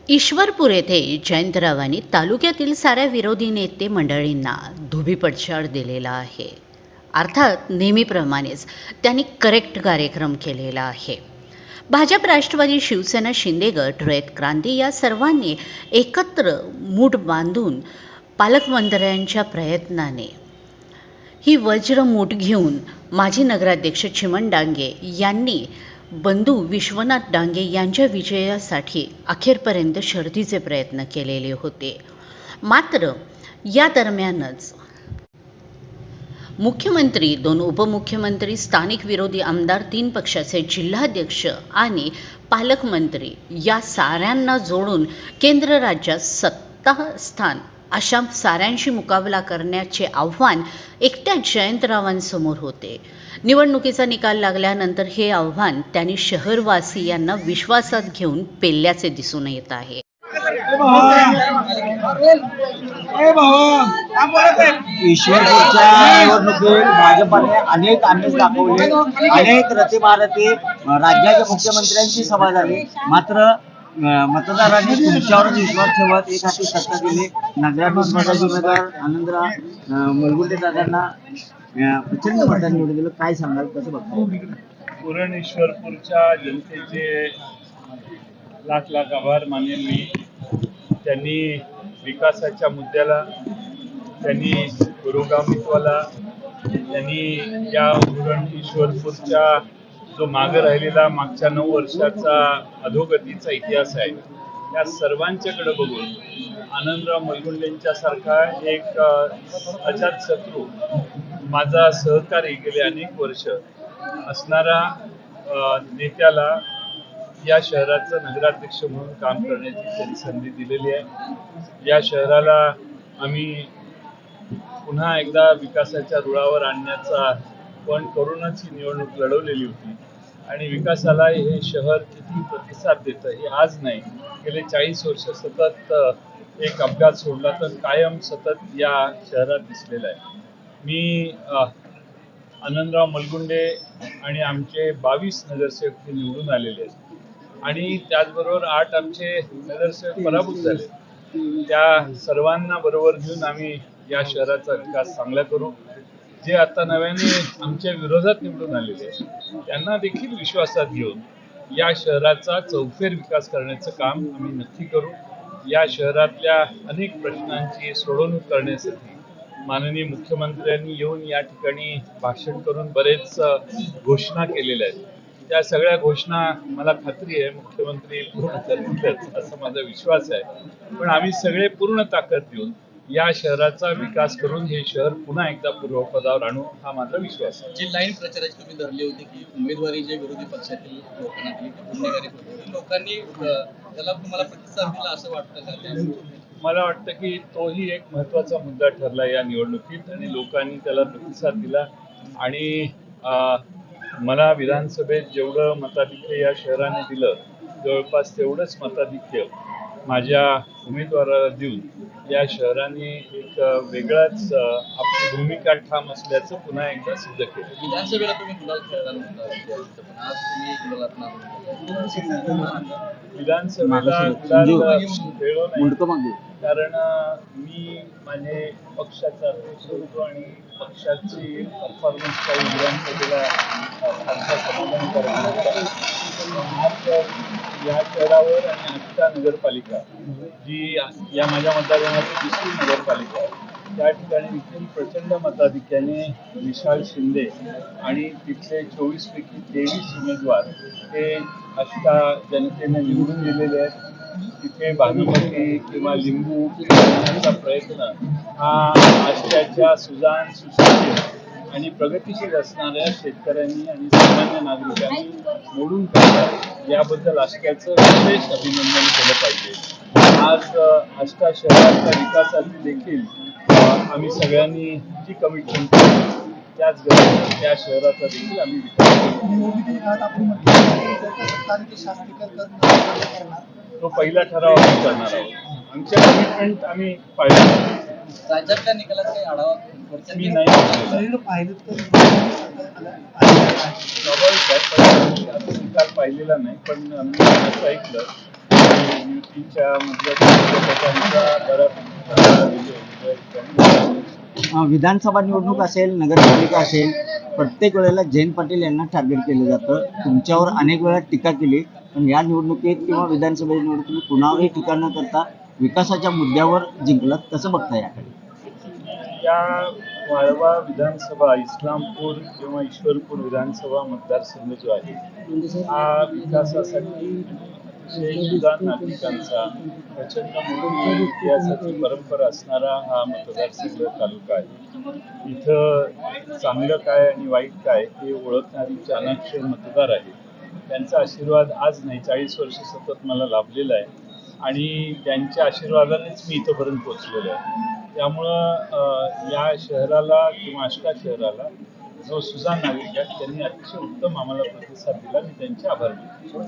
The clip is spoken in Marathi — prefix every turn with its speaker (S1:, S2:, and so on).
S1: ईश्वरपूर येथे जयंतरावांनी तालुक्यातील साऱ्या विरोधी नेते मंडळींना धुबीपछाड दिलेला आहे. अर्थात नेहमीप्रमाणेच त्यांनी करेक्ट कार्यक्रम केलेला आहे. भाजप, राष्ट्रवादी, शिवसेना, शिंदे गट, रयत क्रांती या सर्वांनी एकत्र मूठ बांधून पालकमंत्र्यांच्या प्रयत्नाने ही वज्रमूठ घेऊन माजी नगराध्यक्ष चिमण डांगे यांनी बंधू विश्वनाथ डांगे यांच्या विजयासाठी अखेरपर्यंत शर्थीचे प्रयत्न केलेले होते. मात्र या दरम्यानच मुख्यमंत्री, 2 उपमुख्यमंत्री, स्थानिक विरोधी आमदार, 3 पक्षाचे जिल्हाध्यक्ष आणि पालकमंत्री या साऱ्यांना जोडून केंद्र राज्यात सत्ता स्थान अशा साऱ्यांशी मुकाबला करण्याचे आव्हान एकट्या जयंतरावांसमोर होते. निवडणुकीचा निकाल लागल्यानंतर हे आव्हान त्यांनी शहरवासियांना विश्वासात घेऊन पेलल्याचे दिसून येत आहे.
S2: ईश्वरपूरच्या निवडणुकीत भाजपाने अनेक आमिष दाखवले, अनेक रतिमारती, राज्याच्या मुख्यमंत्र्यांची सभा झाली. मात्र मतदारांनी तुमच्यावरच विश्वास ठेवत एक हाती सत्ता दिली. नगराध्यक्ष उमेदवार आनंदराव मुलगुंडे दादांना प्रचंड मतांनी निवडून दिलं. काय सांगाल, कसं बघतो?
S3: पूर्ण ईश्वरपूरच्या जनतेचे लाख लाख आभार मानेन मी. त्यांनी विकासाच्या मुद्द्याला, त्यांनी पुरोगामित्वाला, त्यांनी या पूर्ण ईश्वरपूरच्या जो मागे राहिलेला मागच्या 9 वर्षाचा अधोगतीचा इतिहास आहे, या सर्वांच्याकडे बघून आनंदराव मुलगुंडेंच्या सारखा एक अजात शत्रू, माझा सहकारी गेले अनेक वर्ष असणारा नेत्याला या शहराचं नगराध्यक्ष म्हणून काम करण्याची त्यांनी संधी दिलेली आहे. या शहराला आम्ही पुन्हा एकदा विकासाच्या रुळावर आणण्याचा पण करूनच ही निवडणूक लढवलेली होती. आणि विकासाला हे शहर किती प्रतिसाद देतं हे आज नाही, गेले 40 वर्ष सतत एक अपघात सोडला तर कायम सतत या शहरात दिसलेला आहे. मी आनंदराव मुलगुंडे आणि आमचे 22 नगरसेवक निवडून आलेले आहेत आणि त्याचबरोबर 8 आमचे नगरसेवक पराभूत झाले. त्या सर्वांना बरोबर घेऊन आम्ही या शहराचा विकास चांगला करू. जे आता नव्याने आमच्या विरोधात निवडून आलेले आहेत त्यांना देखील विश्वासात घेऊन या शहराचा चौफेर विकास करण्याचं काम आम्ही नक्की करू. या शहरातल्या अनेक प्रश्नांची सोडवणूक करण्यासाठी माननीय मुख्यमंत्र्यांनी येऊन या ठिकाणी भाषण करून बरेच घोषणा केलेल्या आहेत. त्या सगळ्या घोषणा मला खात्री आहे मुख्यमंत्री पूर्ण करतीलच असा माझा विश्वास आहे. पण आम्ही सगळे पूर्ण ताकद देऊन या शहराचा विकास करून हे शहर पुन्हा एकदा पूर्वपदावर आणू हा माझा विश्वास आहे.
S4: जी लाईन प्रचाराची तुम्ही धरली होती की उमेदवारी जे विरोधी पक्षातील लोकांना दिली गुन्हेगारी होती, लोकांनी त्याला तुम्हाला प्रतिसाद दिला असं वाटतं का?
S3: मला वाटतं की तोही एक महत्त्वाचा मुद्दा ठरला या निवडणुकीत आणि लोकांनी त्याला प्रतिसाद दिला. आणि मला विधानसभेत जेवढं मताधिक्य या शहराने दिलं जवळपास तेवढंच मताधिक्य माझ्या उमेदवाराला देऊन या शहराने एक वेगळाच आपली भूमिका ठाम असल्याचं पुन्हा एकदा सिद्ध केलं.
S4: विधानसभेला तुम्ही गुलाल खेळला नव्हता, पण आज तुम्ही गुलालात
S3: विधानसभेला गुलाल खेळलो नाही, कारण मी माझे पक्षाचा अध्यक्ष होतो आणि पक्षाची परफॉर्मन्स काही विधानसभेला फारसा समाधान करत. आज या शहरावर आणि आष्टा नगरपालिका जी या माझ्या मतदारसंघाची दुसरी नगरपालिका आहे त्या ठिकाणी देखील प्रचंड मताधिक्याने विशाल शिंदे आणि तिथले 24 पैकी 23 उमेदवार हे आष्टा जनतेने निवडून दिलेले आहेत. तिथे भानुमती किंवा लिंबू करण्याचा प्रयत्न हा आष्ट्याच्या सुजाण, सुशिक्षित आणि प्रगतिशील असणाऱ्या शेतकऱ्यांनी आणि सामान्य नागरिकांनी मोडून काढला. याबद्दल आष्ट्याचं विशेष अभिनंदन केलं पाहिजे. आज आष्टा शहराच्या विकासाची देखील आम्ही सगळ्यांनी जी कमिटमेंट केली त्याच गरजेने त्या शहराचा देखील आम्ही विकास तो पहिला ठराव आम्ही करणार आहोत. आमच्या कमिटमेंट आम्ही पाहिजे.
S4: राज्यातल्या निकालाचा काही आढावा
S3: मी नाही स्वाभाविक आहे, निकाल पाहिलेला नाही, पण मी असं ऐकलं युतीच्या मधल्या पक्षांचा बराच विजय
S2: विधानसभा निवडणूक असेल, नगरपालिका असेल, प्रत्येक वेळेला जयंत पाटील यांना टार्गेट केलं जातं. तुमच्यावर अनेक वेळा टीका केली, पण या निवडणुकीत किंवा विधानसभेच्या निवडणुकीत कुणावरही टीका न करता विकासाच्या मुद्द्यावर जिंकलात. कसं बघता याकडे?
S3: या वाळवा विधानसभा, इस्लामपूर किंवा ईश्वरपूर विधानसभा मतदारसंघ जो आहे हा विकासासाठी जुदान नागरिकांचा प्रचंड मोठी इतिहासाची परंपरा असणारा हा मतदारसंघ तालुका आहे. इथं चांगलं काय आणि वाईट काय हे ओळखणारी चाणाक्ष मतदार आहे. त्यांचा आशीर्वाद आज नाही, 40 वर्ष सतत मला लाभलेला आहे आणि त्यांच्या आशीर्वादानेच मी इथंपर्यंत पोहोचलेलो आहे. त्यामुळं या शहराला किंवा आष्टा शहराला जो सुजाण नागरिक आहेत त्यांनी अतिशय उत्तम आम्हाला प्रतिसाद दिला. मी त्यांचे आभार मानतो.